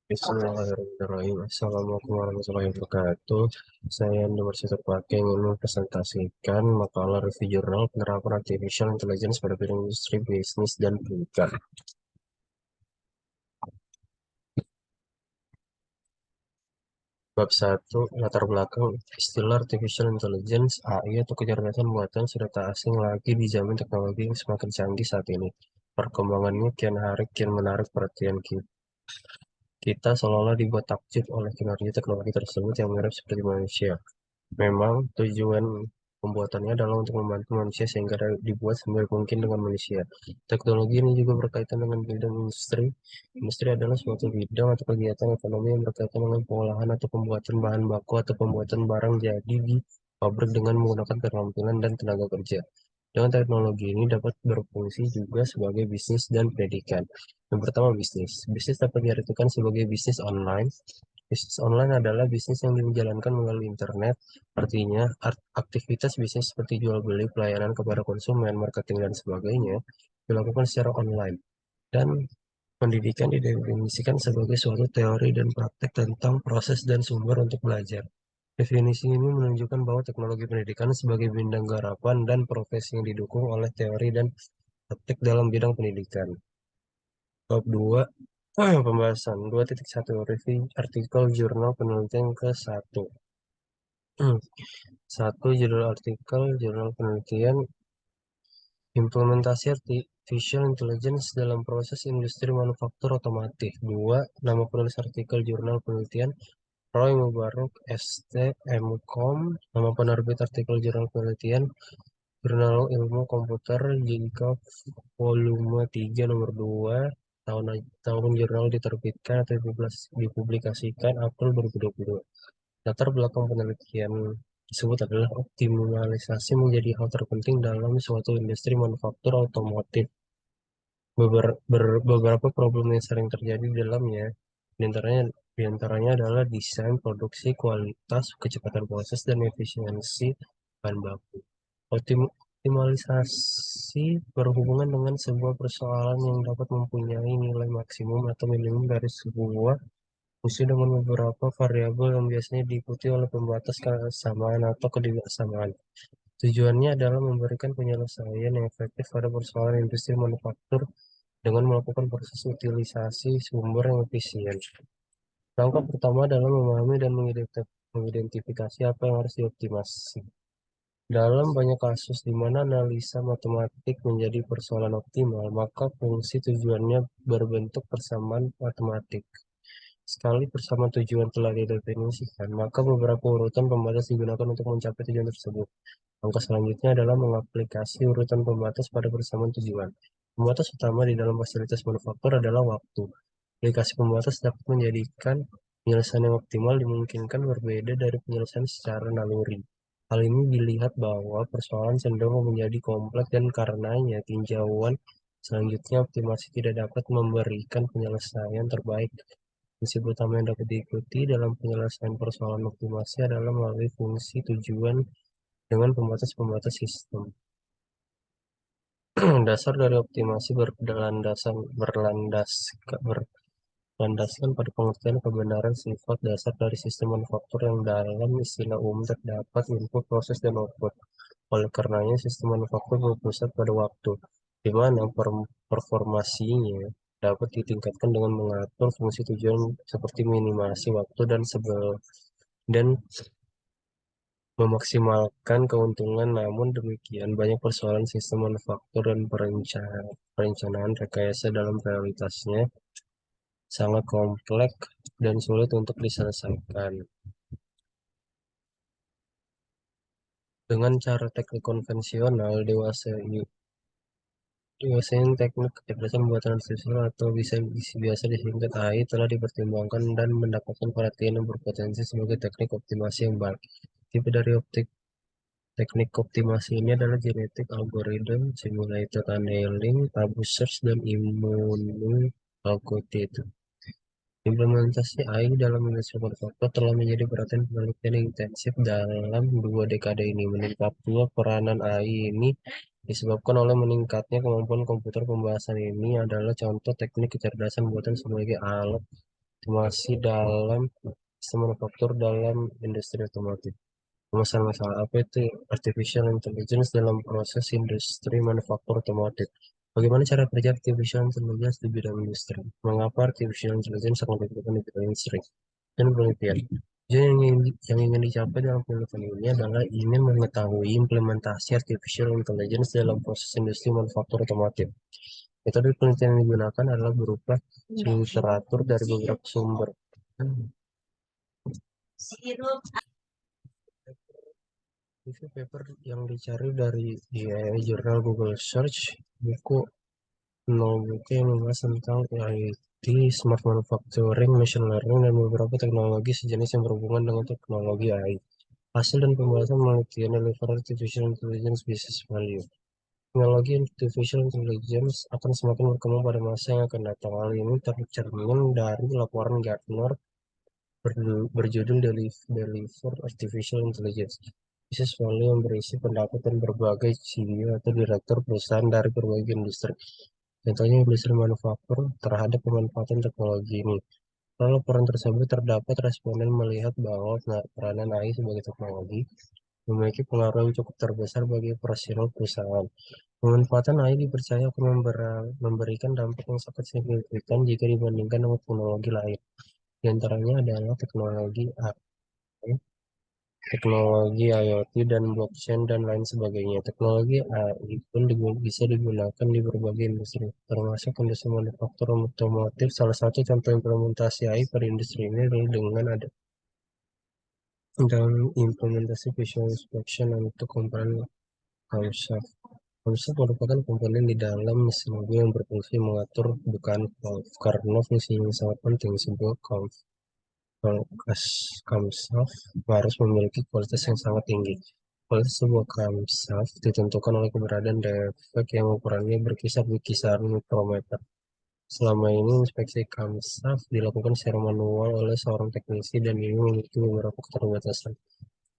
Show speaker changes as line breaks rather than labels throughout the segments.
Bismillahirrahmanirrahim. Assalamualaikum warahmatullahi wabarakatuh. Saya Andrew Marsito Pake ingin mempresentasikan makalah review jurnal penerapan artificial intelligence pada bidang industri, bisnis, dan pendidikan. Bab 1, latar belakang istilah artificial intelligence AI atau kecerdasan buatan sudah tak asing lagi di zaman teknologi yang semakin canggih saat ini. Perkembangannya kian hari kian menarik perhatian kita. Kita seolah-olah dibuat takjub oleh kinerja teknologi tersebut yang mirip seperti manusia. Memang tujuan pembuatannya adalah untuk membantu manusia sehingga dibuat semirip mungkin dengan manusia. Teknologi ini juga berkaitan dengan bidang industri. Industri adalah suatu bidang atau kegiatan ekonomi yang berkaitan dengan pengolahan atau pembuatan bahan baku atau pembuatan barang jadi di pabrik dengan menggunakan keterampilan dan tenaga kerja. Dengan teknologi ini dapat berfungsi juga sebagai bisnis dan pendidikan. Yang pertama, bisnis. Bisnis dapat diartikan sebagai bisnis online. Bisnis online adalah bisnis yang dijalankan melalui internet. Artinya, aktivitas bisnis seperti jual beli, pelayanan kepada konsumen, marketing, dan sebagainya dilakukan secara online. Dan pendidikan didefinisikan sebagai suatu teori dan praktek tentang proses dan sumber untuk belajar. Definisi ini menunjukkan bahwa teknologi pendidikan sebagai bidang garapan dan profesi yang didukung oleh teori dan praktek dalam bidang pendidikan. Bab 2, pembahasan 2.1 review artikel jurnal penelitian ke-1. 1. Judul artikel jurnal penelitian implementasi artificial intelligence dalam proses industri manufaktur otomotif. 2. Nama penulis artikel jurnal penelitian Roy Mubarok ST MCom. Nama penerbit artikel jurnal penelitian Jurnal Ilmu Komputer Jingka Volume 3 nomor 2. Tahun jurnal diterbitkan atau dipublikasikan April 2022. Latar belakang penelitian tersebut adalah optimalisasi menjadi hal terpenting dalam suatu industri manufaktur otomotif. Beberapa problem yang sering terjadi di dalamnya, diantaranya adalah desain, produksi, kualitas, kecepatan proses, dan efisiensi bahan baku. Optimalisasi berhubungan dengan sebuah persoalan yang dapat mempunyai nilai maksimum atau minimum dari sebuah fungsi dengan beberapa variabel yang biasanya diikuti oleh pembatas kesamaan atau ketidaksamaan. Tujuannya adalah memberikan penyelesaian yang efektif pada persoalan industri manufaktur dengan melakukan proses utilisasi sumber yang efisien. Langkah pertama adalah memahami dan mengidentifikasi apa yang harus dioptimasi. Dalam banyak kasus di mana analisa matematik menjadi persoalan optimal, maka fungsi tujuannya berbentuk persamaan matematik. Sekali persamaan tujuan telah didefinisikan, maka beberapa urutan pembatas digunakan untuk mencapai tujuan tersebut. Langkah selanjutnya adalah mengaplikasi urutan pembatas pada persamaan tujuan. Pembatas utama di dalam fasilitas manufaktur adalah waktu. Aplikasi pembatas dapat menjadikan penyelesaian yang optimal dimungkinkan berbeda dari penyelesaian secara naluri. Hal ini dilihat bahwa persoalan cenderung menjadi kompleks dan karenanya tinjauan selanjutnya optimasi tidak dapat memberikan penyelesaian terbaik. Prinsip utama yang dapat diikuti dalam penyelesaian persoalan optimasi adalah melalui fungsi tujuan dengan pembatas-pembatas sistem. Dasar dari optimasi berlandaskan pada pengertian kebenaran sifat dasar dari sistem manufaktur yang dalam istilah umum terdapat input, proses, dan output. Oleh karenanya, sistem manufaktur berpusat pada waktu, di mana performasinya dapat ditingkatkan dengan mengatur fungsi tujuan seperti minimasi waktu dan memaksimalkan keuntungan. Namun demikian, banyak persoalan sistem manufaktur dan perencanaan rekayasa dalam realitasnya sangat kompleks dan sulit untuk diselesaikan. Dengan cara teknik konvensional, dewasain teknik kecerdasan buatan artificial atau biasa disingkat AI telah dipertimbangkan dan mendapatkan perhatian yang berpotensi sebagai teknik optimasi yang baik. Tipe dari teknik optimasi ini adalah genetic algorithm, simulated annealing, tabu search, dan immunoalgorithm. Implementasi AI dalam industri manufaktur telah menjadi perhatian penelitian yang intensif dalam 2 dekade ini. Meningkatnya peranan AI ini disebabkan oleh meningkatnya kemampuan komputer. Pembahasan ini adalah contoh teknik kecerdasan buatan sebagai alat otomasi dalam sistem manufaktur dalam industri otomotif. Masalah-masalah apa itu artificial intelligence dalam proses industri manufaktur otomotif? Bagaimana cara kerja artificial intelligence di bidang industri? Mengapa artificial intelligence sangat dibutuhkan di bidang industri? Dan penelitian. Jadi yang ingin dicapai dalam penelitian ini adalah ingin mengetahui implementasi artificial intelligence dalam proses industri manufaktur otomotif. Metode penelitian yang digunakan adalah berupa literatur dari beberapa sumber. Review paper yang dicari dari AI Journal Google Search, buku buku yang membahas tentang IT, smart manufacturing, machine learning, dan beberapa teknologi sejenis yang berhubungan dengan teknologi AI. Hasil dan pembahasan penelitian deliver artificial intelligence business value. Teknologi artificial intelligence akan semakin berkembang pada masa yang akan datang. Hal ini tercermin dari laporan Gartner berjudul Deliver Artificial Intelligence. Business value yang berisi pendapat dan berbagai CEO atau direktur perusahaan dari berbagai industri. Contohnya industri manufaktur terhadap pemanfaatan teknologi ini. Dalam laporan tersebut terdapat responden melihat bahwa peranan AI sebagai teknologi memiliki pengaruh yang cukup terbesar bagi operasional perusahaan. Pemanfaatan AI dipercaya akan memberikan dampak yang sangat signifikan jika dibandingkan dengan teknologi lain. Di antaranya adalah teknologi IoT dan blockchain dan lain sebagainya. Teknologi AI pun bisa digunakan di berbagai industri, termasuk industri manufaktur otomotif. Salah satu contoh implementasi AI pada industri ini adalah dengan ada dalam implementasi visual inspection untuk komponen camshaft. Camshaft merupakan komponen di dalam mesin mobil yang berfungsi mengatur bukaan valve. Karena fungsinya sangat penting, sebuah camshaft harus memiliki kualitas yang sangat tinggi. Kualitas sebuah camshaft ditentukan oleh keberadaan defek yang ukurannya berkisar di kisaran mikrometer. Selama ini, inspeksi camshaft dilakukan secara manual oleh seorang teknisi dan ini memiliki beberapa keterbatasan.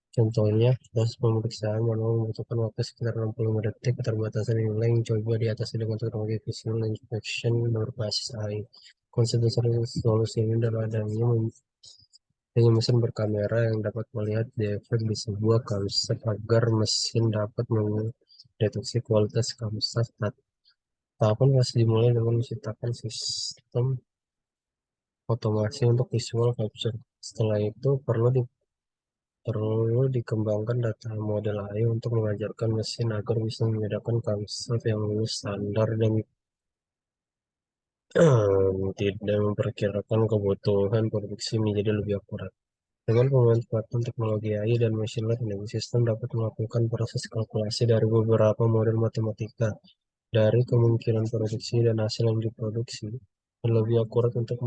Contohnya, proses pemeriksaan manual membutuhkan waktu sekitar 65 detik. Keterbatasan inilah yang coba diatasi dengan teknologi visual inspection berbasis AI. Konsep dasar solusi ini adalah adanya mesin berkamera yang dapat melihat defek di sebuah camshaft agar mesin dapat mendeteksi kualitas camshaft. Tahapan masih dimulai dengan menciptakan sistem otomasi untuk visual capture. Setelah itu perlu dikembangkan data model AI untuk mengajarkan mesin agar bisa membedakan camshaft yang lulus standar dan tidak memperkirakan kebutuhan produksi menjadi lebih akurat. Dengan pemanfaatan teknologi AI dan machine learning, sistem dapat melakukan proses kalkulasi dari beberapa model matematika dari kemungkinan produksi dan hasil yang diproduksi dan lebih akurat untuk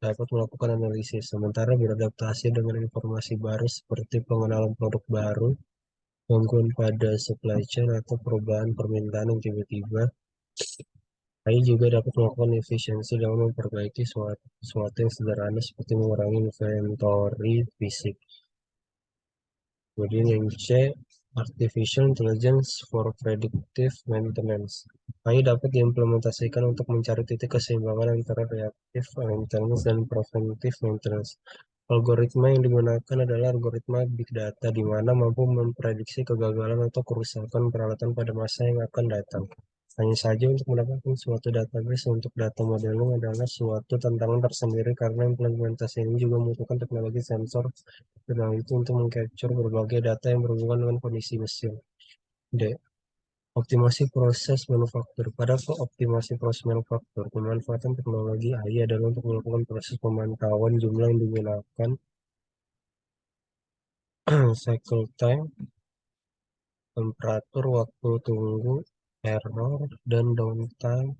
dapat melakukan analisis. Sementara beradaptasi dengan informasi baru seperti pengenalan produk baru, gangguan pada supply chain atau perubahan permintaan yang tiba-tiba, AI juga dapat melakukan efisiensi dalam memperbaiki sesuatu yang sederhana seperti mengurangi inventory fisik. Kemudian yang C, Artificial Intelligence for Predictive Maintenance. AI dapat diimplementasikan untuk mencari titik keseimbangan antara reactive maintenance dan preventive maintenance. Algoritma yang digunakan adalah algoritma big data, di mana mampu memprediksi kegagalan atau kerusakan peralatan pada masa yang akan datang. Hanya saja untuk mendapatkan suatu database untuk data modeling adalah suatu tantangan tersendiri karena implementasi ini juga membutuhkan teknologi sensor dan hal itu untuk mengcapture berbagai data yang berhubungan dengan kondisi mesin. D. Optimasi proses manufaktur. Pada optimasi proses manufaktur, pemanfaatan teknologi AI adalah untuk melakukan proses pemantauan jumlah yang digunakan, cycle time, temperatur, waktu tunggu, error, dan downtime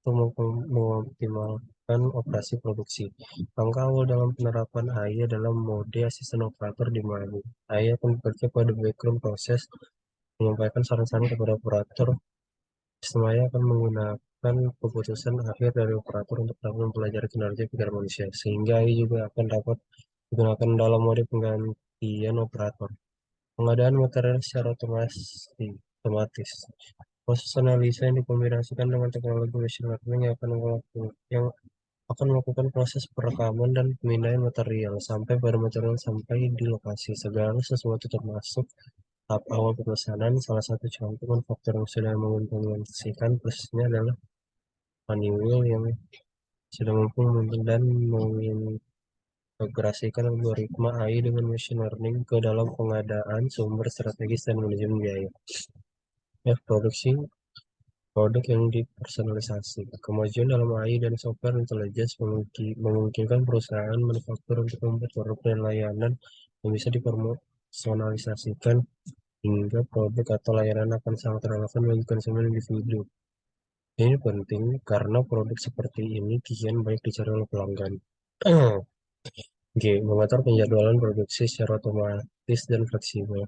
untuk mengoptimalkan operasi produksi. Langkah awal dalam penerapan AI adalah mode asisten operator di mana AI akan bekerja pada background proses, menyampaikan saran-saran kepada operator. Sistem AI akan menggunakan keputusan akhir dari operator untuk dapat mempelajari kinerja pikiran manusia, sehingga AI juga akan dapat digunakan dalam mode penggantian operator. Pengadaan material secara otomatis. Proses analisa yang dikombinasikan dengan teknologi machine learning yang akan melakukan proses perekaman dan pemindahan material sampai pada material sampai di lokasi. Segala sesuatu termasuk tahap awal pemesanan. Salah satu contoh manufaktur yang sudah mengimplementasikan prosesnya adalah Honeywell yang sudah mampu membentuk dan mengintegrasikan algoritma AI dengan machine learning ke dalam pengadaan sumber strategis dan manajemen biaya. Produksi produk yang dipersonalisasi. Kemajuan dalam AI dan software intelligence memungkinkan perusahaan manufaktur untuk membuat produk dan layanan yang bisa dipersonalisasikan hingga produk atau layanan akan sangat relevan bagi konsumen individu. Ini penting karena produk seperti ini kian banyak dicari oleh pelanggan. G. Mengatur penjadwalan produksi secara otomatis dan fleksibel.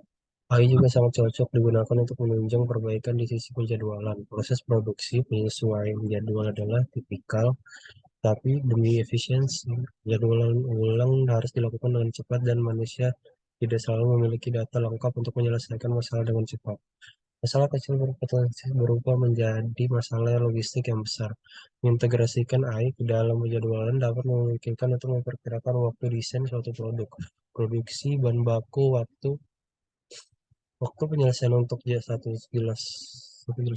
AI juga sangat cocok digunakan untuk menunjang perbaikan di sisi penjadwalan. Proses produksi penyesuaian jadwal adalah tipikal, tapi demi efisiensi, jadwalan ulang harus dilakukan dengan cepat dan manusia tidak selalu memiliki data lengkap untuk menyelesaikan masalah dengan cepat. Masalah kecil berpotensi berubah menjadi masalah logistik yang besar. Mengintegrasikan AI ke dalam penjadwalan dapat memungkinkan untuk memperkirakan waktu desain suatu produk, produksi, bahan baku, waktu penyelesaian untuk satu jelas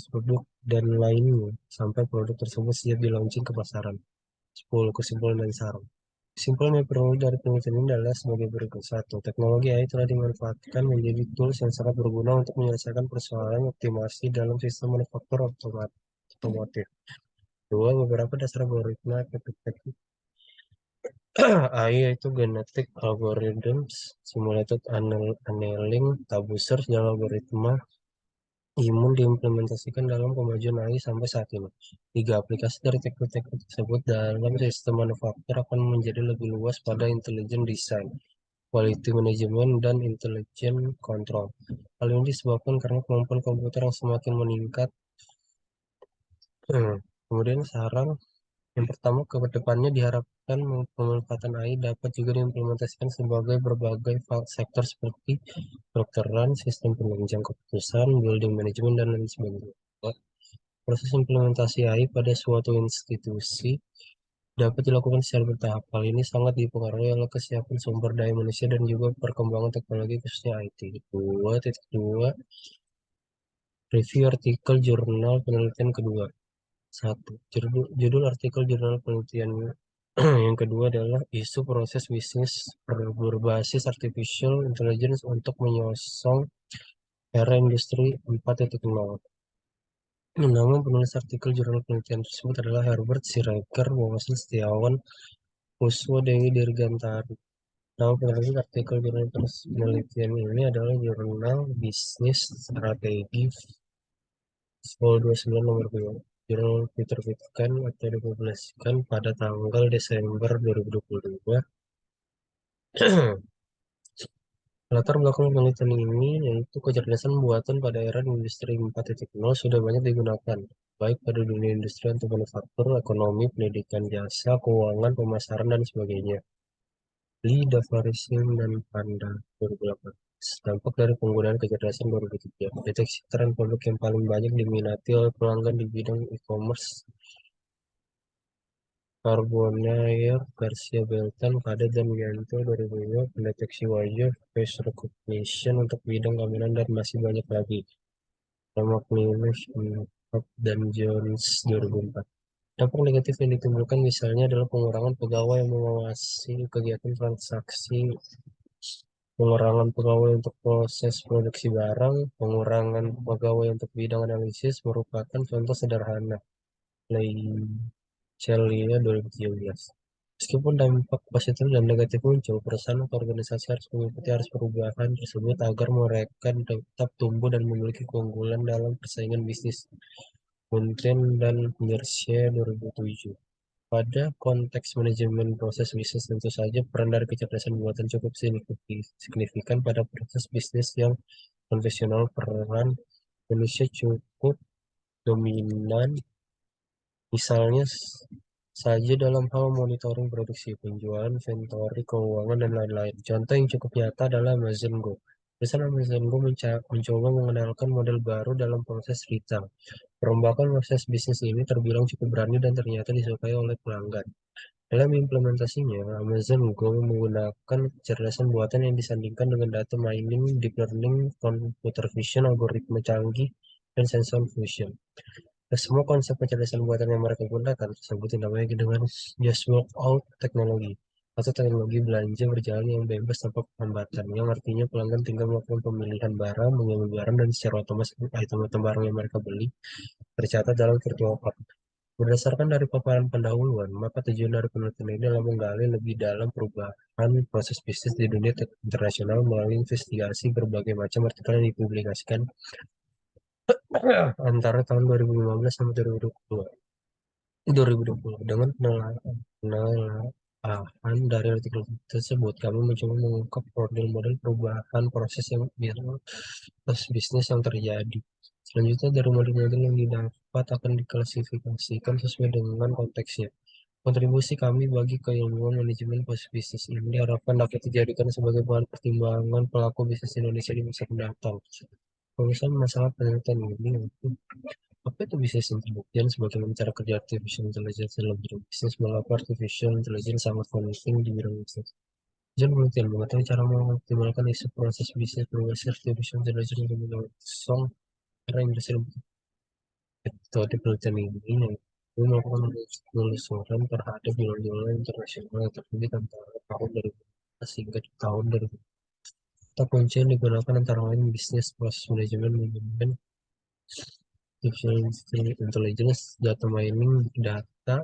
produk dan lainnya sampai produk tersebut siap di launching ke pasaran. 10. Kesimpulan dan saran. Kesimpulan yang perlu dari penelitian ini adalah sebagai berikut. Satu, teknologi AI telah dimanfaatkan menjadi tools yang sangat berguna untuk menyelesaikan persoalan optimasi dalam sistem manufaktur otomotif. Dua, beberapa dasar algoritma AI yaitu genetic algorithms, simulated annealing, tabu search, dan algoritma imun diimplementasikan dalam kemajuan AI sampai saat ini. Tiga, aplikasi dari teknik-teknik tersebut dalam sistem manufaktur akan menjadi lebih luas pada intelligent design, quality management, dan intelligent control. Hal ini disebabkan karena kemampuan komputer yang semakin meningkat. Kemudian saran yang pertama, ke depannya diharapkan pemanfaatan AI dapat juga diimplementasikan sebagai berbagai sektor seperti kedokteran, sistem penunjang keputusan, building management, dan lain sebagainya. Proses implementasi AI pada suatu institusi dapat dilakukan secara bertahap. Hal ini sangat dipengaruhi oleh kesiapan sumber daya manusia dan juga perkembangan teknologi khususnya IT. 2.2 Review artikel jurnal penelitian kedua. Satu, judul artikel jurnal penelitian yang kedua adalah isu proses bisnis berbasis artificial intelligence untuk menyosong era industri 4.0. Nama penulis artikel jurnal penelitian tersebut adalah Herbert Siregar, Wawasan Setiawan, Puswo Dewi Dirgantari. Nama penulis artikel jurnal penelitian ini adalah Jurnal Bisnis Strategi Vol 29 nomor 2. Jurnal diterbitkan atau dipublikasikan pada tanggal Desember 2022. Latar belakang penelitian ini yaitu kecerdasan buatan pada era industri 4.0 sudah banyak digunakan, baik pada dunia industri untuk manufaktur, ekonomi, pendidikan, jasa, keuangan, pemasaran, dan sebagainya. Lee, Davarisin, dan Panda 2008. Dampak dari penggunaan kecerdasan 2003. Deteksi tren produk yang paling banyak diminati oleh pelanggan di bidang e-commerce. Carbonnier, Garcia Belton, Padet, dan Yanto 2005. Pendeteksi wajah, face recognition untuk bidang keamanan, dan masih banyak lagi. Maclinus, dan Jones 2004. Dampak negatif yang ditimbulkan misalnya adalah pengurangan pegawai yang mengawasi kegiatan transaksi, pengurangan pegawai untuk proses produksi barang, pengurangan pegawai untuk bidang analisis merupakan contoh sederhana. Celia 2017. Meskipun dampak positif dan negatif muncul, perusahaan atau organisasi harus mengikuti perubahan tersebut agar mereka tetap tumbuh dan memiliki keunggulan dalam persaingan bisnis. Munten dan Mercier 2007. Pada konteks manajemen proses bisnis, tentu saja peran dari kecerdasan buatan cukup signifikan pada proses bisnis yang konvensional. Peran manusia cukup dominan, misalnya saja dalam hal monitoring produksi, penjualan, inventory, keuangan, dan lain-lain. Contoh yang cukup nyata adalah Amazon Go. Perusahaan Amazon Go mencoba mengenalkan model baru dalam proses retail. Perombakan proses bisnis ini terbilang cukup berani dan ternyata disukai oleh pelanggan. Dalam implementasinya, Amazon Go menggunakan kecerdasan buatan yang disandingkan dengan data mining, deep learning, computer vision, algoritma canggih, dan sensor fusion. Nah, semua konsep kecerdasan buatan yang mereka gunakan tersebut dinamai dengan just walk out teknologi atau teknologi belanja berjalan yang bebas tanpa hambatan, yang artinya pelanggan tinggal melakukan pemilihan barang, mengambil barang, dan secara otomatis item-item barang yang mereka beli tercatat dalam virtual card. Berdasarkan dari paparan pendahuluan, maka tujuan dari penelitian ini adalah menggali lebih dalam perubahan proses bisnis di dunia internasional melalui investigasi berbagai macam artikel yang dipublikasikan antara tahun 2015 sampai 2020. Dengan penelaahan dari artikel tersebut, kami mencoba mengungkap model-model perubahan proses bisnis yang terjadi. Selanjutnya, dari model-model yang didapat akan diklasifikasikan sesuai dengan konteksnya. Kontribusi kami bagi keilmuan manajemen bisnis ini diharapkan dapat dijadikan sebagai bahan pertimbangan pelaku bisnis Indonesia di masa mendatang. Pemisahan masalah penelitian ini yaitu apa itu bisnis intelligence, bagaimana cara kerja artificial intelligence dalam bidang bisnis, mengapa artificial intelligence sangat penting di bidang bisnis. Tujuan penelitian mengetahui cara mengoptimalkan isu proses bisnis berbasis artificial intelligence untuk mendorong era industri. Metode penelitian ini yaitu melakukan penelusuran terhadap jurnal-jurnal internasional yang terbit antara tahun 2015 hingga tahun 2000. Kata kunci yang digunakan antara lain bisnis proses manajemen, manajemen artificial intelligence, data mining, big data,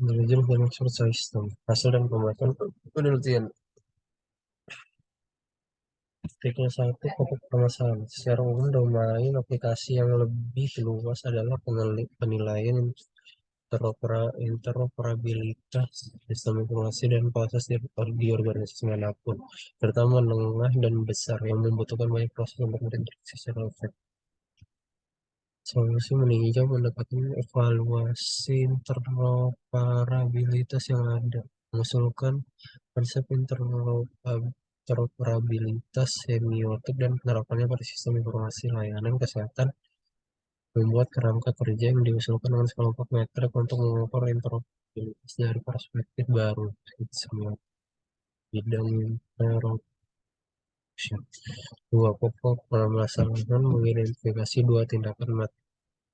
intelligence, dan expert system. Hasil dan pembuatan penelitian. Artikel 1 pokok permasalahan. Secara umum, domain aplikasi yang lebih luas adalah penilaian interoperabilitas sistem informasi dan proses di organisasi manapun, terutama menengah dan besar yang membutuhkan banyak proses untuk berinteraksi secara efektif. Solusi meninjau pendekatan evaluasi interoperabilitas yang ada, mengusulkan konsep interoperabilitas semiotik dan penerapannya pada sistem informasi layanan kesehatan, membuat kerangka kerja yang diusulkan dengan sekelompok metrik untuk mengukur interoperabilitas dari perspektif baru, semua bidang interoperabilitas. Dua pokok permasalahan mengidentifikasi dua tindakan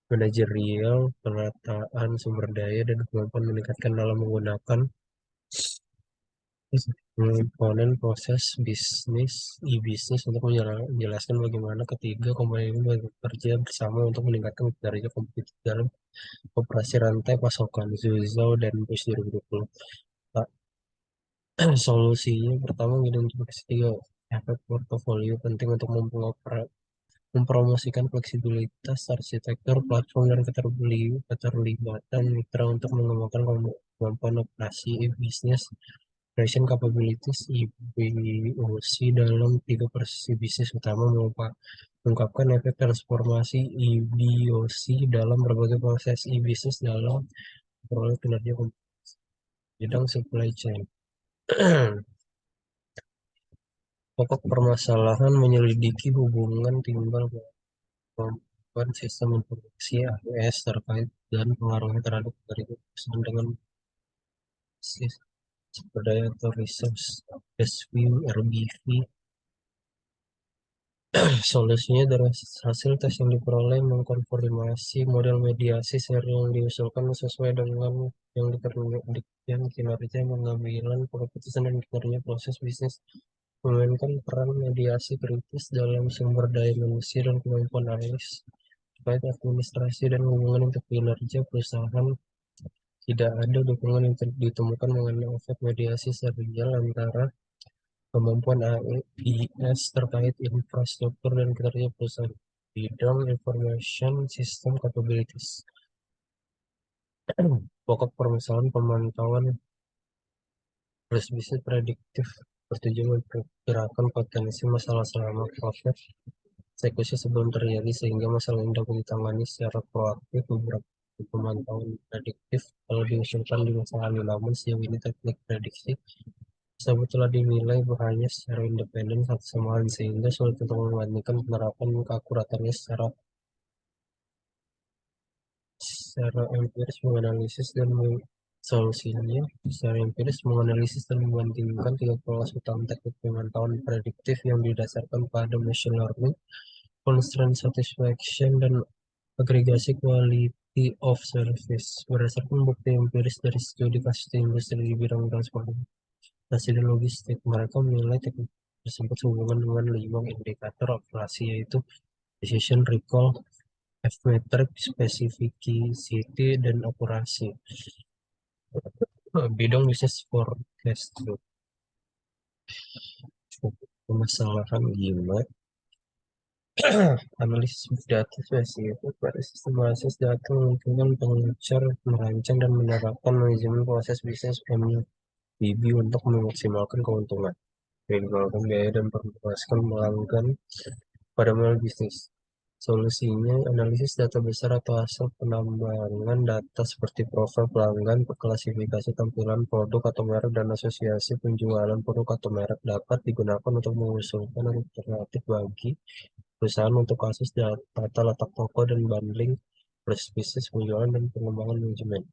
manajerial, penataan sumber daya, dan kemampuan meningkatkan dalam menggunakan komponen proses bisnis e-bisnis untuk menjelaskan bagaimana ketiga komponen ini bekerja bersama untuk meningkatkan kinerja kompetitif dalam operasi rantai pasokan Zhou dan Bush 2020. Pak, solusinya pertama identifikasi tiga efek portofolio penting untuk mempromosikan fleksibilitas arsitektur platform dan keterlibatan mitra untuk mengembangkan kemampuan operasi e-bisnis operation capabilities EBOC dalam tiga posisi bisnis utama, mengungkapkan efek transformasi EBOC dalam berbagai proses e-bisnis dalam memperoleh kinerja bidang supply chain. Pokok permasalahan menyelidiki hubungan timbal kemampuan sistem informasi AWS terkait dan pengaruhnya terhadap kinerja perusahaan dengan sumber daya atau resource SVU, RBV. Solusinya dari hasil tes yang diperoleh mengkonfirmasi model mediasi seri yang diusulkan sesuai dengan yang kinerja pengambilan keputusan dan kinerja proses bisnis, memainkan peran mediasi kritis dalam sumber daya manusia dan kemampuan analis terkait administrasi dan hubungan untuk kinerja perusahaan. Tidak ada dukungan yang ditemukan mengenai efek mediasi serial antara kemampuan AIS terkait infrastruktur dan kinerja perusahaan. Bidang Information System Capabilities. Pokok permasalahan pemantauan proses bisnis prediktif bertujuan memperkirakan potensi masalah selama proses eksekusi sebelum terjadi sehingga masalah ini dapat ditangani secara proaktif. Beberapa pemantauan prediktif kalau diusulkan di masa lalu, namun sejauh ini teknik prediksi tersebut telah dinilai berbahaya secara independen satu sama lain sehingga sulit untuk membandingkan penerapan keakuratannya secara solusinya secara empiris menganalisis dan membandingkan tiga pola utama teknik pemantauan prediktif yang didasarkan pada machine learning, constraint satisfaction, dan agregasi quality of service. Berdasarkan bukti empiris dari studi kasus di industri di bidang transportasi dan logistik, mereka menilai teknik tersebut sehubungan dengan 5 indikator operasi, yaitu decision recall, F-metric, specificity, dan akurasi. Bidang bisnis forecast. Permasalahan gimana? Analisis big data versi itu pada sistem basis data memungkinkan pengecer merancang dan menerapkan manajemen proses bisnis MBB untuk memaksimalkan keuntungan, minimalkan biaya, dan memuaskan pelanggan pada model bisnis. Solusinya, analisis data besar atau hasil penambangan data seperti profil pelanggan, klasifikasi tampilan produk atau merek, dan asosiasi penjualan produk atau merek dapat digunakan untuk mengusulkan alternatif bagi perusahaan untuk kasus data letak toko dan bundling, proses bisnis, penjualan, dan pengembangan manajemen.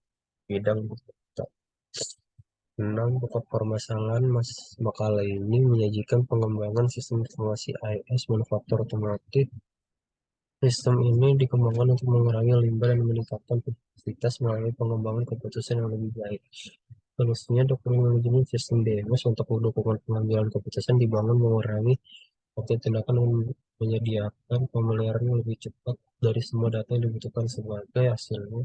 Bidang data. 6. Pokok permasalahan makalah ini menyajikan pengembangan sistem informasi IS manufaktur otomotif. Sistem ini dikembangkan untuk mengurangi limbah dan meningkatkan produktivitas melalui pengembangan keputusan yang lebih baik. Solusinya, dokumen manajemen sistem DMS untuk dukungan pengambilan keputusan dibangun mengurangi waktu tindakan dan menyediakan pemeliharaan yang lebih cepat dari semua data yang dibutuhkan. Sebagai hasilnya,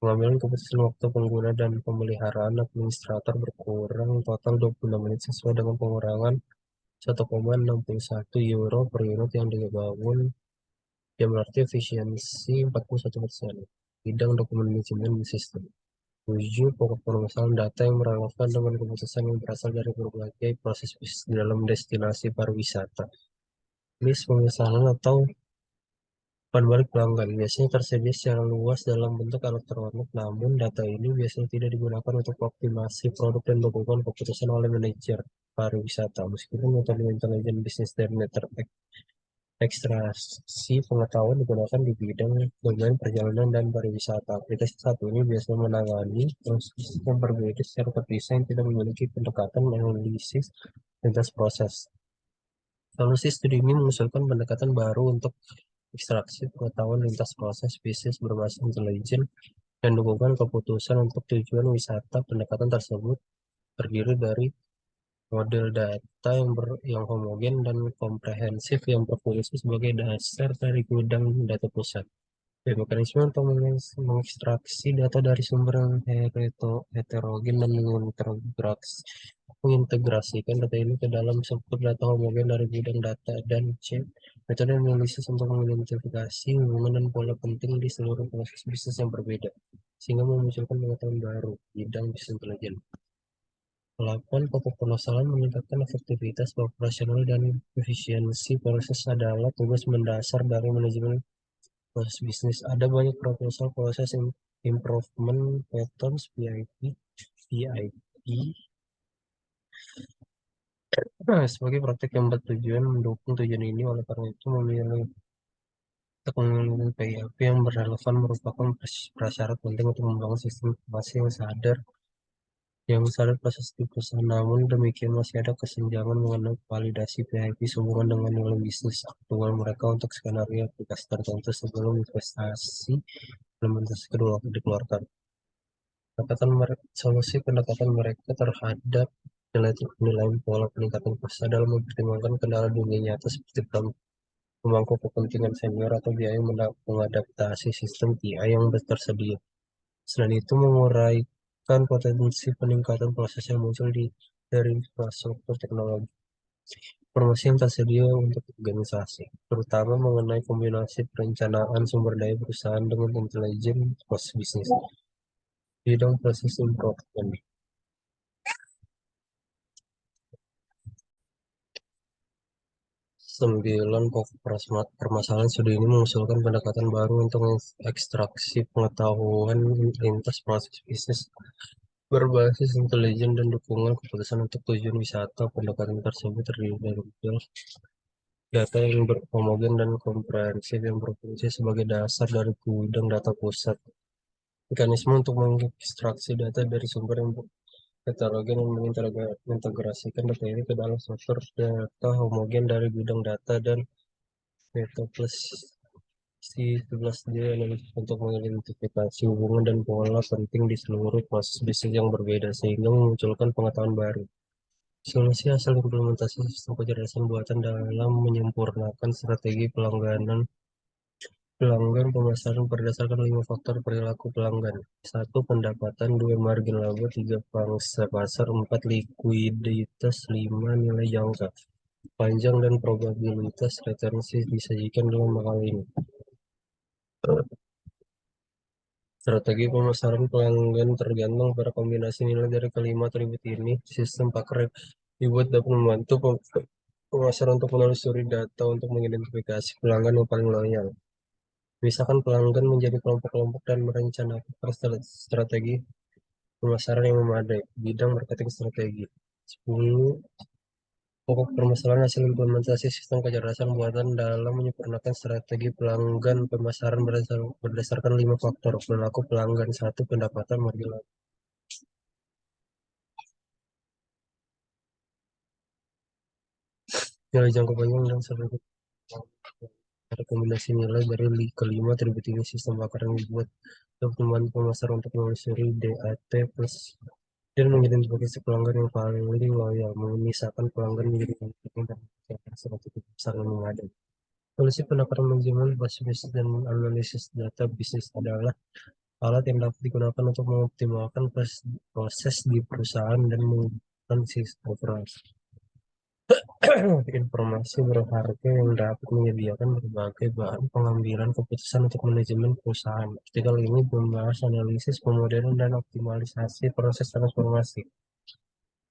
pengambilan keputusan waktu pengguna dan pemeliharaan administrator berkurang total 26 menit sesuai dengan pengurangan 1,61 euro per unit yang dibangun, yang berarti efisiensi 41%. Bidang dokumen manajemen sistem. 7. Pokok permasalahan data yang relevan dengan keputusan yang berasal dari berbagai proses bisnis di dalam destinasi pariwisata. List pemesanan atau umpan balik pelanggan biasanya tersedia secara luas dalam bentuk elektronik, namun data ini biasanya tidak digunakan untuk optimasi produk dan dukungan keputusan oleh manajer pariwisata. Meskipun metode intelijen bisnis dan network ekstraksi pengetahuan digunakan di bidang domain perjalanan dan pariwisata, aplikasi satu ini biasanya menangani proses yang berbeda secara terpisah yang tidak memiliki pendekatan analisis lintas proses. Solusi studi ini mengusulkan pendekatan baru untuk ekstraksi pengetahuan lintas proses bisnis berbasis intelijen dan dukungan keputusan untuk tujuan wisata. Pendekatan tersebut terdiri dari model data yang homogen dan komprehensif yang berfungsi sebagai dasar dari gudang data pusat. Mekanisme untuk mengekstraksi data dari sumber yang heterogen dan mengintegrasikan data ini ke dalam subgrup data homogen dari gudang data, dan C. Metode analisis untuk mengidentifikasi hubungan dan pola penting di seluruh proses bisnis yang berbeda, sehingga memunculkan pengetahuan baru bidang bisnis intelijen. 8. Pokok permasalahan meningkatkan efektivitas operasional dan efisiensi proses adalah tugas mendasar dari manajemen proses bisnis. Ada banyak proposal proses improvement patterns PIP sebagai praktik yang bertujuan mendukung tujuan ini. Oleh karena itu, memilih untuk memilih PIP yang berrelevan merupakan prasyarat penting untuk membangun sistem informasi yang sadar proses di perusahaan. Namun demikian, masih ada kesenjangan mengenai validasi PIP sehubungan dengan nilai bisnis aktual mereka untuk skenario aplikasi tertentu sebelum investasi implementasi kedua dikeluarkan. Pendekatan mereka terhadap nilai pola peningkatan pasar dalam mempertimbangkan kendala dunia nyata seperti pemangku kepentingan senior atau biaya mengadaptasi sistem TI yang tersedia. Selain itu, menguraikan potensi peningkatan proses yang muncul dari infrastruktur teknologi informasi yang tersedia untuk organisasi, terutama mengenai kombinasi perencanaan sumber daya perusahaan dengan intelijen proses bisnis. Bidang proses improvement. 9. Pokok permasalahan studi ini mengusulkan pendekatan baru untuk ekstraksi pengetahuan lintas proses bisnis berbasis intelijen dan dukungan keputusan untuk tujuan wisata. Pendekatan tersebut terdiri dari data yang berhomogen dan komprehensif yang berfungsi sebagai dasar dari gudang data pusat. Mekanisme untuk mengekstraksi data dari sumber yang heterogen dan mengintegrasikan data ini ke dalam struktur data homogen dari bidang data dan metode C11D analisis untuk mengidentifikasi hubungan dan pola penting di seluruh proses bisnis yang berbeda sehingga memunculkan pengetahuan baru. Solusi asal implementasi sistem kecerdasan buatan dalam menyempurnakan strategi pelanggan pemasaran berdasarkan 5 faktor perilaku pelanggan. Satu, pendapatan. Dua, margin laba. Tiga, pangsa pasar. Empat, likuiditas. Lima, nilai jangka panjang dan probabilitas retensi disajikan dalam hal ini. Strategi pemasaran pelanggan tergantung pada kombinasi nilai dari kelima atribut ini. Sistem pakar dibuat dapat membantu pemasaran untuk menelusuri data untuk mengidentifikasi pelanggan yang paling loyal. Misalkan pelanggan menjadi kelompok-kelompok dan merencanakan strategi pemasaran yang memadai. Bidang marketing strategi. 10. Pokok permasalahan hasil implementasi sistem kecerdasan buatan dalam menyempurnakan strategi pelanggan pemasaran berdasarkan 5 faktor perilaku pelanggan. Satu, pendapatan margin. Nilai jangka panjang dan strategi rekomendasi nilai dari kelima atribut ini sistem bakar yang dibuat untuk membantu pemasaran untuk menelusuri DAT plus dan mengidentifikasi pelanggan yang paling loyal, memisahkan pelanggan menjadi penting dan strategi besar yang memadai. Solusi penakaran manajemen basis dan analisis data bisnis adalah alat yang dapat digunakan untuk mengoptimalkan proses di perusahaan dan mengembangkan sistem operasi. Informasi berharga yang dapat menyediakan berbagai bahan pengambilan keputusan untuk manajemen perusahaan. Artikel ini membahas analisis, pemodelan, dan optimalisasi proses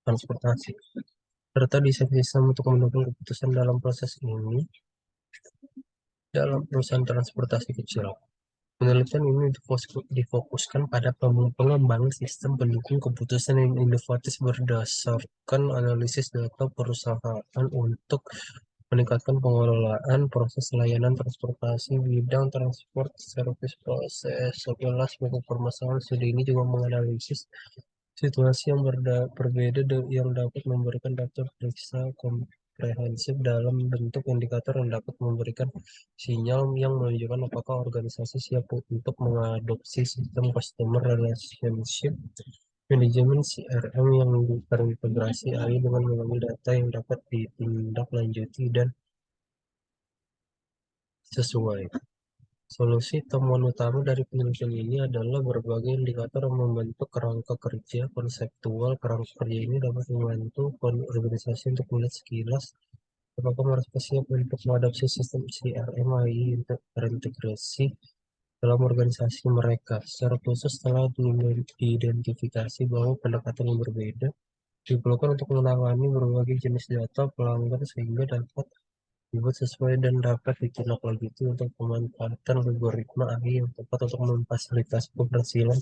transportasi, serta desain sistem untuk mendukung keputusan dalam proses ini dalam perusahaan transportasi kecil. Penelitian ini difokuskan pada pengembangan sistem pendukung keputusan yang inovatif berdasarkan analisis data perusahaan untuk meningkatkan pengelolaan proses layanan transportasi bidang transport service proses. 11. Pokok permasalahan studi ini juga menganalisis situasi yang berbeda yang dapat memberikan daftar periksa komprehensif dalam bentuk indikator yang dapat memberikan sinyal yang menunjukkan apakah organisasi siap untuk mengadopsi sistem Customer Relationship Management CRM yang terintegrasi AI dengan mengambil data yang dapat ditindaklanjuti dan sesuai. Solusi temuan utama dari penelitian ini adalah berbagai indikator yang membentuk kerangka kerja konseptual. Kerangka kerja ini dapat membantu organisasi untuk melihat sekilas apakah mereka siap untuk mengadopsi sistem CRM AI terintegrasi dalam organisasi mereka. Secara khusus, setelah diidentifikasi bahwa pendekatan yang berbeda diperlukan untuk menangani berbagai jenis data pelanggan sehingga dapat dibuat sesuai dan dapat ditindaklanjuti untuk pemanfaatan algoritma AI yang tepat untuk memfasilitasi keberhasilan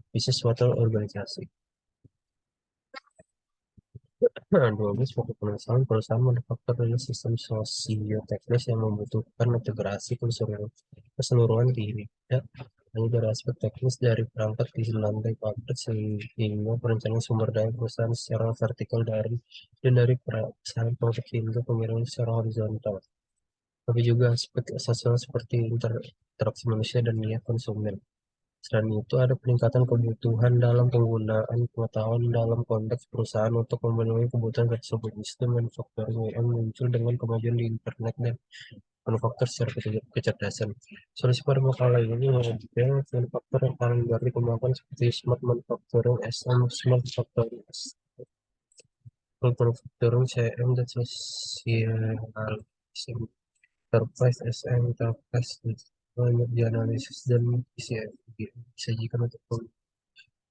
bisnis suatu organisasi. Nah, 12. Pokok perusahaan manufaktur adalah sistem sosioteknis yang membutuhkan integrasi keseluruhan tidak hanya dari aspek teknis dari perangkat di lantai pabrik sehingga perencanaan sumber daya perusahaan secara vertikal dan dari perusahaan produk hingga pengiriman secara horizontal. Tapi juga aspek sosial seperti interaksi manusia dan niat konsumen. Selain itu, ada peningkatan kebutuhan dalam penggunaan pengetahuan dalam konteks perusahaan untuk memenuhi kebutuhan tersebut. Sistem manufacturing WM muncul dengan kemajuan di internet dan manufaktur secara kecerdasan. Solusi pada masalah ini mendetail manufaktur yang paling baru dikembangkan seperti smart manufacturing, SM, smart manufacturing, CM, dan social enterprise, SM, enterprise, banyak dianalisis dan disajikan untuk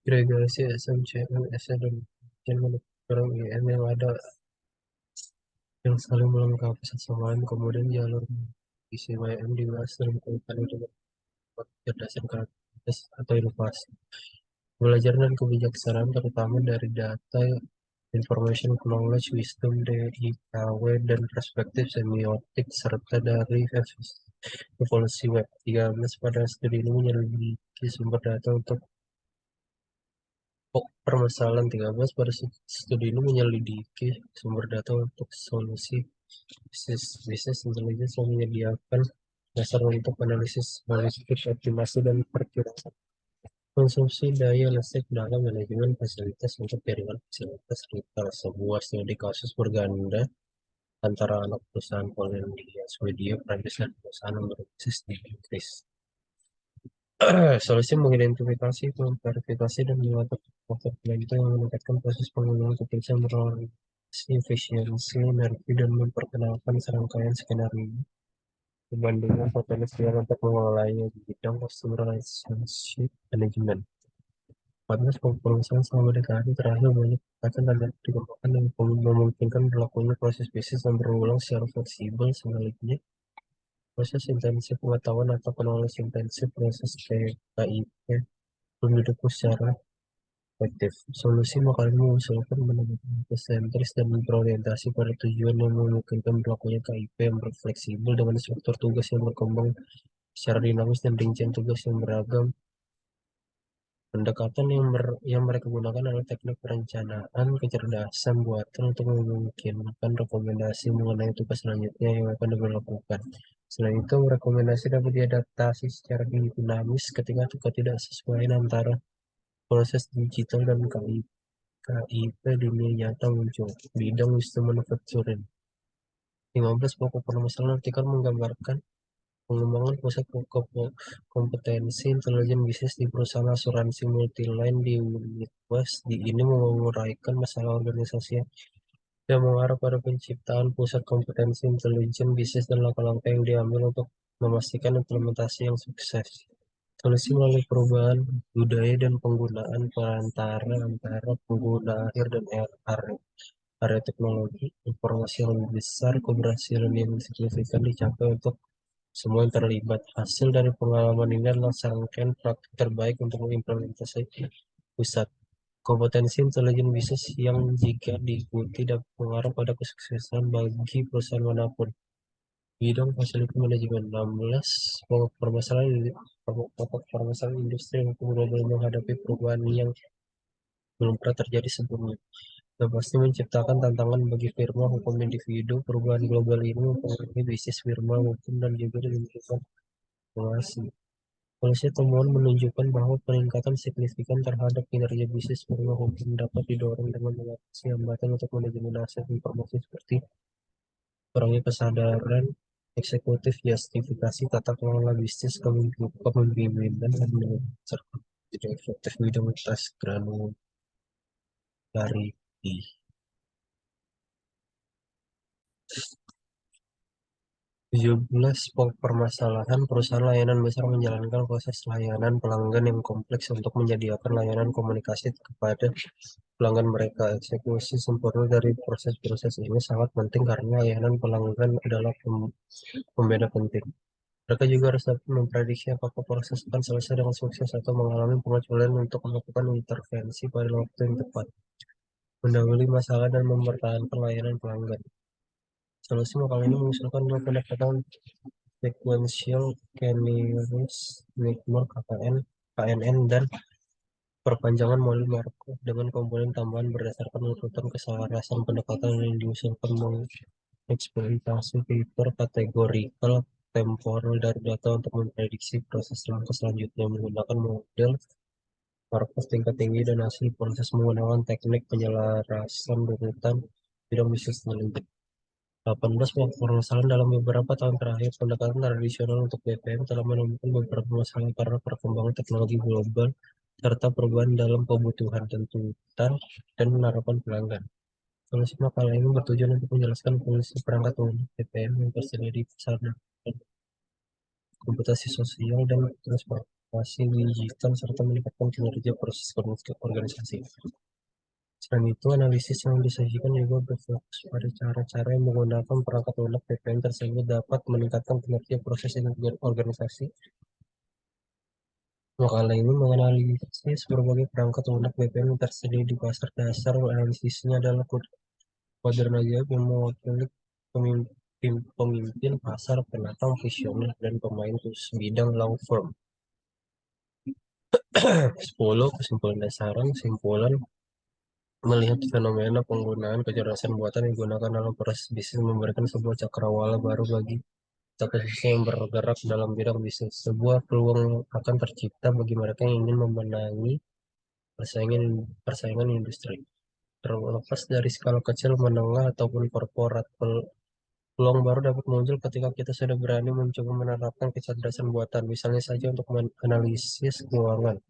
agregasi SMCM, SM, dan manufacturing IM yang ada yang saling melengkapi satu sama lain. Kemudian jalur ICYM dibahas dalam kaitan dengan kecerdasan kreativitas atau inovasi. Belajar dan kebijaksanaan terutama dari data, information knowledge, wisdom, DIKW, dan perspektif semiotik, serta dari evolusi web. 13. Pada studi ini menyelidiki sumber data untuk Permasalahan 13 pada studi ini menyelidiki sumber data untuk solusi bisnis intelligence yang menyediakan dasar untuk analisis logistik, optimasi, dan perkiraan konsumsi daya listrik dalam manajemen fasilitas untuk jaringan fasilitas retail. Sebuah studi kasus berganda antara anak perusahaan Polandia, Swedia, Prancis, dan perusahaan yang berbasis di Inggris. Solusi mengidentifikasi, memverifikasi, dan mengatur faktor itu yang meningkatkan proses pengembangan keputusan melalui efisiensi energi dan memperkenalkan serangkaian skenario perbandingan potensial untuk mengelolanya di bidang customer relationship management. 14 perusahaan selama dekade terakhir banyak kesempatan dan dikembangkan yang memungkinkan berlakunya proses bisnis yang berulang secara fleksibel. Sebaliknya, proses intensif pengetahuan atau knowledge intensif proses KIP belum didukung secara efektif. Solusi makanan mengusulkan menempatkan sentris dan berorientasi pada tujuan yang memungkinkan berlakunya KIP yang fleksibel dengan struktur tugas yang berkembang secara dinamis dan rincian tugas yang beragam. Pendekatan yang mereka gunakan adalah teknik perencanaan kecerdasan buatan untuk memungkinkan rekomendasi mengenai tugas selanjutnya yang akan dilakukan. Selain itu, rekomendasi dapat diadaptasi secara dinamis ketika ketidaksesuaian antara proses digital dan KIP dunia nyata muncul. Bidang wisdom manufacturing. 15 pokok permasalahan artikel menggambarkan pengembangan pusat kompetensi intelijen bisnis di perusahaan asuransi multiline di Midwest ini menguraikan masalah organisasi yang mengarah pada penciptaan pusat kompetensi intelijen bisnis dan langkah-langkah yang diambil untuk memastikan implementasi yang sukses. Solusi melalui perubahan budaya dan penggunaan perantara antara pengguna akhir dan area teknologi informasi yang lebih besar, keberhasilan yang signifikan dicapai untuk semua yang terlibat. Hasil dari pengalaman ini adalah serangkaian praktik terbaik untuk mengimplementasi pusat kompetensi intelijen bisnis yang jika diikuti dapat mengarah pada kesuksesan bagi perusahaan manapun. Bidang fasilitas manajemen 16 pokok permasalahan industri yang global menghadapi perubahan yang belum pernah terjadi sebelumnya. Dan pasti menciptakan tantangan bagi firma hukum individu. Perubahan global ini mempengaruhi bisnis firma hukum dan juga lingkungan informasi. Polisi temuan menunjukkan bahwa peningkatan signifikan terhadap kinerja bisnis firma hukum dapat didorong dengan mengatasi hambatan untuk manajemen aset informasi seperti kurangnya kesadaran eksekutif, justifikasi tata kelola bisnis, kepemimpinan, dan serta tidak efektif bidang tes granularity. 17 permasalahan perusahaan layanan besar menjalankan proses layanan pelanggan yang kompleks untuk menyediakan layanan komunikasi kepada pelanggan mereka. Eksekusi sempurna dari proses-proses ini sangat penting karena layanan pelanggan adalah pembeda penting. Mereka juga harus dapat memprediksi apakah proses akan selesai dengan sukses atau mengalami pengecualian untuk melakukan intervensi pada waktu yang tepat, mendahului masalah dan mempertahankan layanan pelanggan. Solusi makalah ini mengusulkan dua pendekatan sequential continuous network KNN dan perpanjangan model Markov dengan komponen tambahan berdasarkan urutan keselarasan pendekatan yang diusulkan mengeksploitasi fitur kategorikal temporal dari data untuk memprediksi proses langkah selanjutnya menggunakan model Markov tingkat tinggi dan hasil proses menggunakan teknik penyelarasan urutan bidang bisnis intelligence. 18 permasalahan dalam beberapa tahun terakhir, pendekatan tradisional untuk BPM telah menemukan beberapa masalah karena perkembangan teknologi global serta perubahan dalam kebutuhan tuntutan dan harapan pelanggan. Solusi makalah ini bertujuan untuk menjelaskan fungsi perangkat lunak BPM yang tersedia di pasar dan komputasi sosial dan transformasi digital serta meningkatkan kinerja proses organisasi. Selain itu, analisis yang disajikan juga berfokus pada cara-cara yang menggunakan perangkat lunak VPN tersebut dapat meningkatkan kinerja proses organisasi. Makalah ini menganalisis berbagai perangkat lunak VPN yang tersedia di pasar. Dasar analisisnya adalah kuadran ajaib yang mewakili pemimpin pasar, penantang, visioner, dan pemain khusus bidang law firm. 10. Kesimpulan dasaran, kesimpulan melihat fenomena penggunaan kecerdasan buatan yang digunakan dalam proses bisnis memberikan sebuah cakrawala baru bagi kita khususnya yang bergerak dalam bidang bisnis. Sebuah peluang akan tercipta bagi mereka yang ingin memenangi persaingan persaingan industri. Terlepas dari skala kecil, menengah, ataupun korporat, peluang baru dapat muncul ketika kita sudah berani mencoba menerapkan kecerdasan buatan, misalnya saja untuk menganalisis keuangan.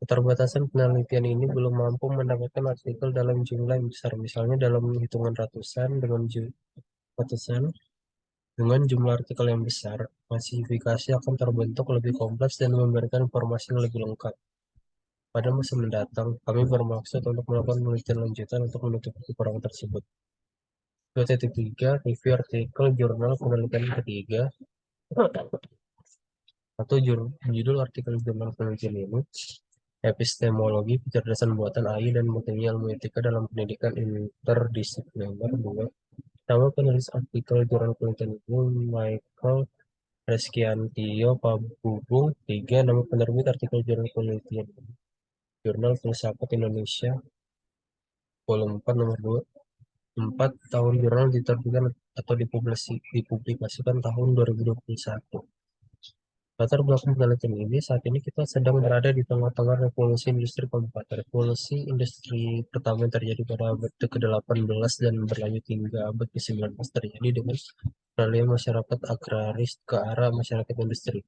Keterbatasan penelitian ini belum mampu mendapatkan artikel dalam jumlah yang besar, misalnya dalam hitungan ratusan ratusan dengan jumlah artikel yang besar, klasifikasi akan terbentuk lebih kompleks dan memberikan informasi yang lebih lengkap. Pada masa mendatang, kami bermaksud untuk melakukan penelitian lanjutan untuk menutupi kekurangan tersebut. 2.3 Review artikel jurnal penelitian ketiga atau judul artikel jurnal penelitian ini Epistemologi Kecerdasan Buatan AI dan Mutunya Ilmu Etika dalam Pendidikan Interdisipliner 2. Nama penulis artikel jurnal penelitian ini Michael Reskiantio Pabubung. 3. Nama penerbit artikel jurnal penelitian Jurnal Filsafat Indonesia volume 4 nomor 2. 4. Tahun jurnal diterbitkan atau dipublikasikan tahun 2021. Latar belakang penelitian ini, saat ini kita sedang berada di tengah-tengah revolusi industri keempat. Revolusi industri pertama yang terjadi pada abad ke-18 dan berlanjut hingga abad ke-19 terjadi dengan peralihan masyarakat agraris ke arah masyarakat industri.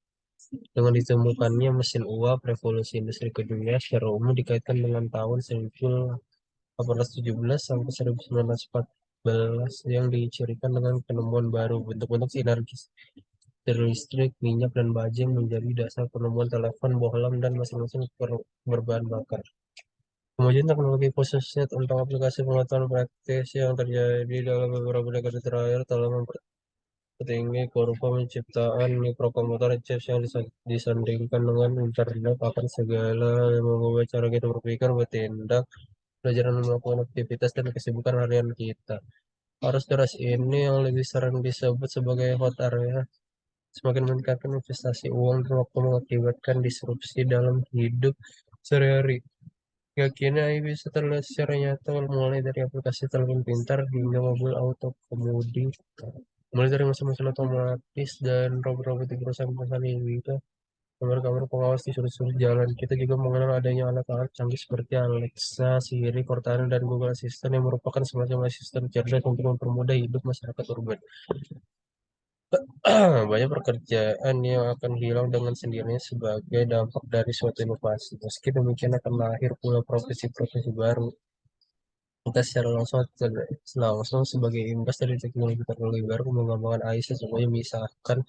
Dengan ditemukannya mesin uap, revolusi industri kedua secara umum dikaitkan dengan tahun 1817 sampai 1914 yang dicirikan dengan penemuan baru bentuk-bentuk sinergis dari listrik, minyak, dan baja yang menjadi dasar penemuan telepon, bohlam, dan masing-masing berbahan bakar. Kemajuan teknologi khususnya untuk aplikasi pengetahuan praktis yang terjadi dalam beberapa dekade terakhir telah mempertinggi kurva penciptaan mikrokomputer chips yang disandingkan dengan internet akan segala yang mengubah cara kita berpikir, bertindak, belajar dan melakukan aktivitas dan kesibukan harian kita. Arus deras ini yang lebih sering disebut sebagai hot area semakin meningkatkan investasi uang dan waktu mengakibatkan disrupsi dalam hidup sehari-hari. Kini AI bisa terlihat secara nyata mulai dari aplikasi telepon pintar hingga mobil auto kemudi, mulai dari mesin-mesin otomatis dan robot-robot di perusahaan-perusahaan ini juga kamera-kamera pengawas di sudut-sudut jalan. Kita juga mengenal adanya alat-alat canggih seperti Alexa, Siri, Cortana, dan Google Assistant yang merupakan semacam asisten cerdas untuk mempermudah hidup masyarakat urban. Banyak pekerjaan yang akan hilang dengan sendirinya sebagai dampak dari suatu inovasi. Meski demikian akan lahir pula profesi-profesi baru. Kita secara langsung atau tidak langsung sebagai imbas dari teknologi baru mengembangkan AI sesungguhnya misalkan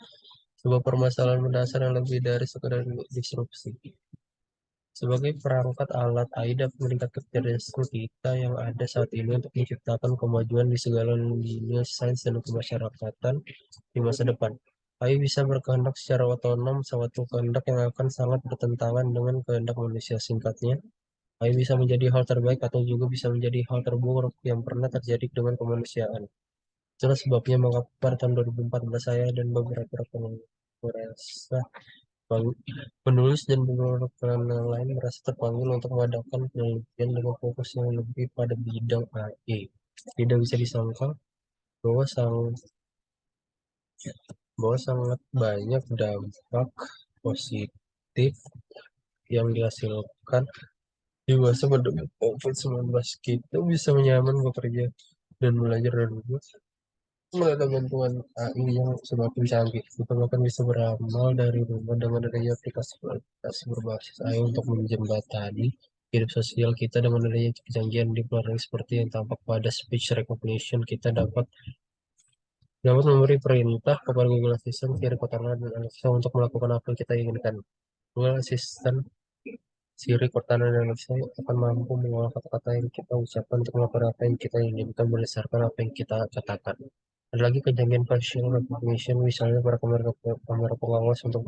sebuah permasalahan mendasar yang lebih dari sekedar disrupsi. Sebagai perangkat alat AI dapat meningkatkan kecerdasan kita yang ada saat ini untuk menciptakan kemajuan di segala lini sains dan kemasyarakatan di masa depan. AI bisa berkehendak secara otonom, suatu kehendak yang akan sangat bertentangan dengan kehendak manusia. Singkatnya, AI bisa menjadi hal terbaik atau juga bisa menjadi hal terburuk yang pernah terjadi dengan kemanusiaan. Itulah sebabnya mengapa pada tahun 2014 saya dan beberapa rekan merasa penulis dan beberapa lain merasa terpanggil untuk mengadakan penelitian dengan fokus yang lebih pada bidang AI. Tidak bisa disangka bahwa sangat banyak dampak positif yang dihasilkan di masa pandemi COVID-19. Kita bisa nyaman bekerja dan belajar dari rumah melalui bantuan AI yang semakin canggih. Kita bahkan bisa beramal dari rumah dengan adanya aplikasi berbasis AI untuk menjembatani hidup sosial kita dengan adanya kecanggihan di luar seperti yang tampak pada speech recognition. Kita dapat memberi perintah kepada Google Assistant, Siri, Cortana, dan Alexa untuk melakukan apa yang kita inginkan. Google Assistant, Siri, Cortana, dan Alexa akan mampu mengolah kata-kata yang kita ucapkan untuk melakukan apa yang kita inginkan berdasarkan apa yang kita katakan. Ada lagi kejanggihan facial recognition, misalnya para kamera pengawas untuk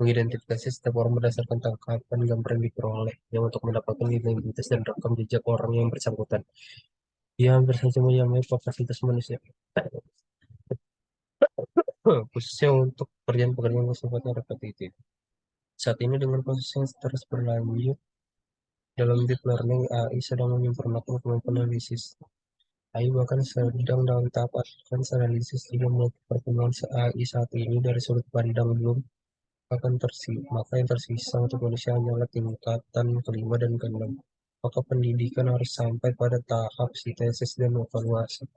mengidentifikasi setiap orang berdasarkan tangkapan gambar yang diperoleh, yang untuk mendapatkan identitas dan rekam jejak orang yang bersangkutan. Ia hampir saja menyamai kapasitas manusia, khususnya untuk pekerjaan-pekerjaan yang sifatnya repetitif. Saat ini dengan proses yang terus berlanjut, dalam deep learning, AI sedang menyempurnakan kemampuan analisis. AI bahkan sedang dalam tahap advance analisis juga melihat perkembangan AI saat ini dari sudut pandang belum maka yang tersisa untuk manusia hanyalah tingkatan kelima dan keenam. Maka pendidikan harus sampai pada tahap sintesis dan evaluasi.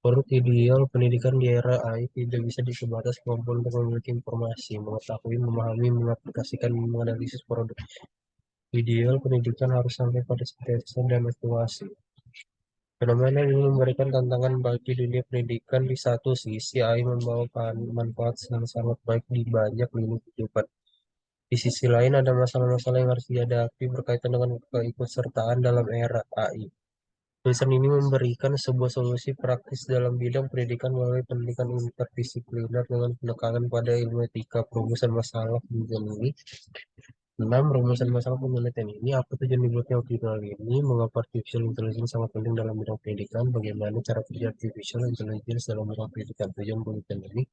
Menurut ideal, pendidikan di era AI tidak bisa sebatas kemampuan untuk memiliki informasi, mengetahui, memahami, mengaplikasikan, menganalisis produk. Ideal pendidikan harus sampai pada sintesis dan evaluasi. Fenomena ini memberikan tantangan bagi dunia pendidikan. Di satu sisi, AI membawa manfaat yang sangat baik di banyak lini kehidupan. Di sisi lain, ada masalah-masalah yang harus dihadapi berkaitan dengan keikutsertaan dalam era AI. Tulisan ini memberikan sebuah solusi praktis dalam bidang pendidikan melalui pendidikan interdisipliner dengan penekanan pada ilmu etika, perumusan masalah penelitian ini. 6. Rumusan masalah penelitian ini. Apa tujuan dibuatnya optimal ini? Mengapa artificial intelligence sangat penting dalam bidang pendidikan? Bagaimana cara kerja artificial intelligence dalam bidang pendidikan? Tujuan penelitian ini.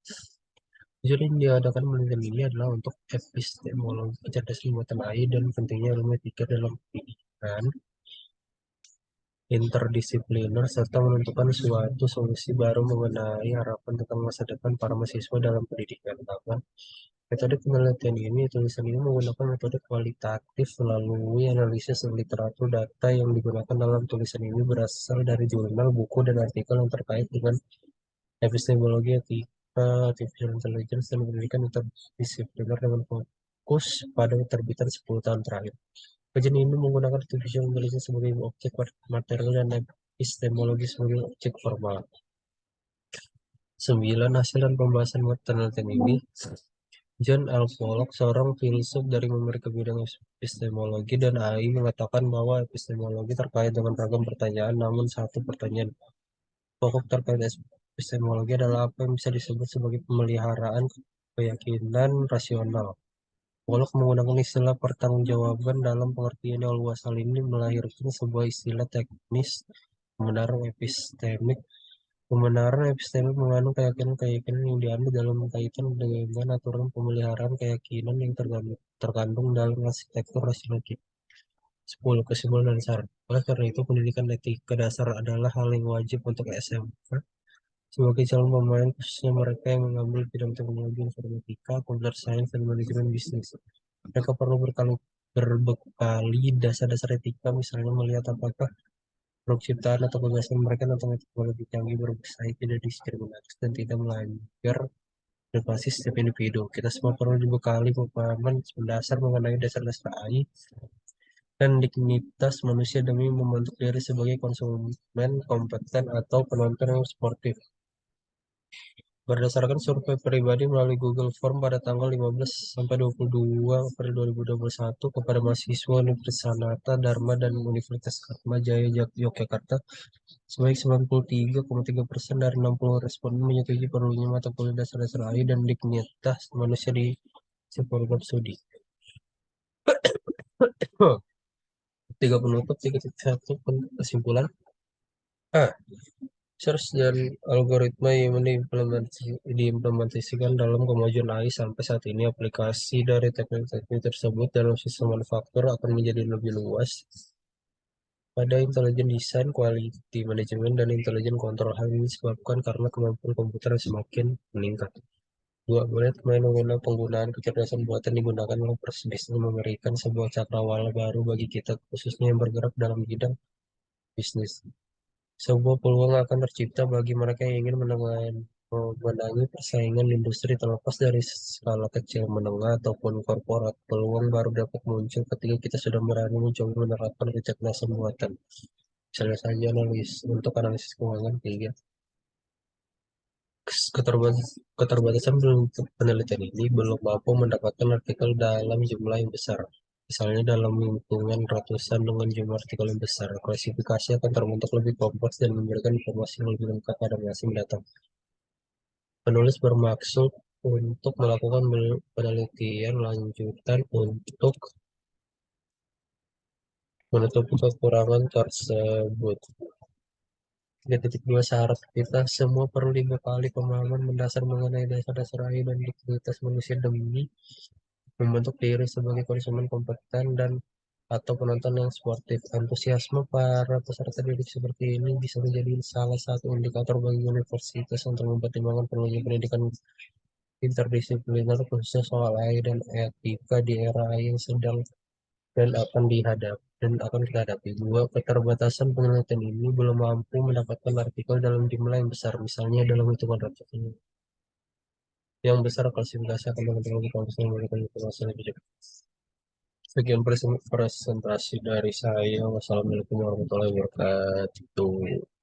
Tujuan yang diadakan penelitian ini adalah untuk epistemologi kecerdasan buatan AI dan pentingnya ilmu etika dalam pendidikan interdisipliner serta menentukan suatu solusi baru mengenai harapan tentang masa depan para mahasiswa dalam pendidikan. Metode penelitian ini, tulisan ini menggunakan metode kualitatif melalui analisis literatur. Data yang digunakan dalam tulisan ini berasal dari jurnal, buku, dan artikel yang terkait dengan epistemologi, etika, artificial intelligence, dan pendidikan interdisipliner dengan fokus pada terbitan 10 tahun terakhir. Kajian ini menggunakan artificial intelligence sebagai objek material dan epistemologi sebagai objek formal. 9. Hasil dan pembahasan penelitian ini. John L. Pollock, seorang filsuf dari Amerika bidang epistemologi dan AI, mengatakan bahwa epistemologi terkait dengan ragam pertanyaan, namun satu pertanyaan pokok terkait epistemologi adalah apa yang bisa disebut sebagai pemeliharaan keyakinan rasional. Pollock menggunakan istilah pertanggungjawaban dalam pengertian yang luas. Hal ini melahirkan sebuah istilah teknis kebenaran epistemik. Kebenaran epistemik mengandung keyakinan-keyakinan yang diambil dalam kaitan dengan aturan pemeliharaan keyakinan yang terkandung dalam arsitektur rasional kita. 10. Kesimpulan dan saran. Oleh karena itu, pendidikan etika dasar adalah hal yang wajib untuk SMA sebagai calon pemain, khususnya mereka yang mengambil bidang teknologi informatika, computer science, dan manajemen bisnis. Mereka perlu berbekali dasar-dasar etika, misalnya melihat apakah produk ciptaan atau gagasan mereka tentang teknologi canggih berbasis tidak diskriminatif dan tidak melanggar privasi setiap individu. Kita semua perlu dibekali pemahaman mendasar mengenai dasar-dasar AI dan dignitas manusia demi membentuk diri sebagai konsumen kompeten atau penonton yang sportif. Berdasarkan survei pribadi melalui Google Form pada tanggal 15 sampai 22 April 2021 kepada mahasiswa Universitas Sanata Dharma dan Universitas Atmajaya Yogyakarta, sebanyak 93,3% dari 60 responden menyetujui perlunya mata kuliah dasar-dasar AI dan dignitas manusia di program studi. Tiga penutup, 3.1 kesimpulan. A. Search dan algoritma yang diimplementasikan dalam kemajuan AI sampai saat ini, aplikasi dari teknik-teknik tersebut dalam sistem manufaktur akan menjadi lebih luas pada intelijen desain, quality management, dan intelijen kontrol. Hal ini disebabkan karena kemampuan komputer yang semakin meningkat. 2. Melihat fenomena penggunaan kecerdasan buatan digunakan oleh bisnis memberikan sebuah cakrawala baru bagi kita, khususnya yang bergerak dalam bidang bisnis. Sebuah peluang akan tercipta bagi mereka yang ingin memenangi persaingan industri terlepas dari skala kecil, menengah, ataupun korporat. Peluang baru dapat muncul ketika kita sudah berani mencoba menerapkan kecerdasan buatan. Misalnya saja untuk analisis keuangan. 3. Keterbatasan penelitian ini belum mampu mendapatkan artikel dalam jumlah yang besar. Misalnya dalam lingkungan ratusan dengan jumlah artikel yang besar, klasifikasi akan terbentuk lebih kompleks dan memberikan informasi yang lebih lengkap pada masa mendatang. Penulis bermaksud untuk melakukan penelitian lanjutan untuk menutupi kekurangan tersebut. 3.2 syarat kita semua perlu dibekali pemahaman mendasar mengenai dasar-dasar AI dan integritas manusia demi membentuk diri sebagai konsumen kompeten dan atau penonton yang sportif. Antusiasme para peserta didik seperti ini bisa menjadi salah satu indikator bagi universitas untuk mempertimbangkan perlunya pendidikan interdisipliner khususnya soal AI dan etika di era AI yang sedang dan akan kita hadapi. Dua, keterbatasan penelitian ini belum mampu mendapatkan artikel dalam jumlah yang besar, misalnya dalam hitungan ratus yang besar klasifikasi akan teknologi kampus yang memberikan informasi lebih cepat. Sekian presentasi dari saya. Wassalamualaikum warahmatullahi wabarakatuh.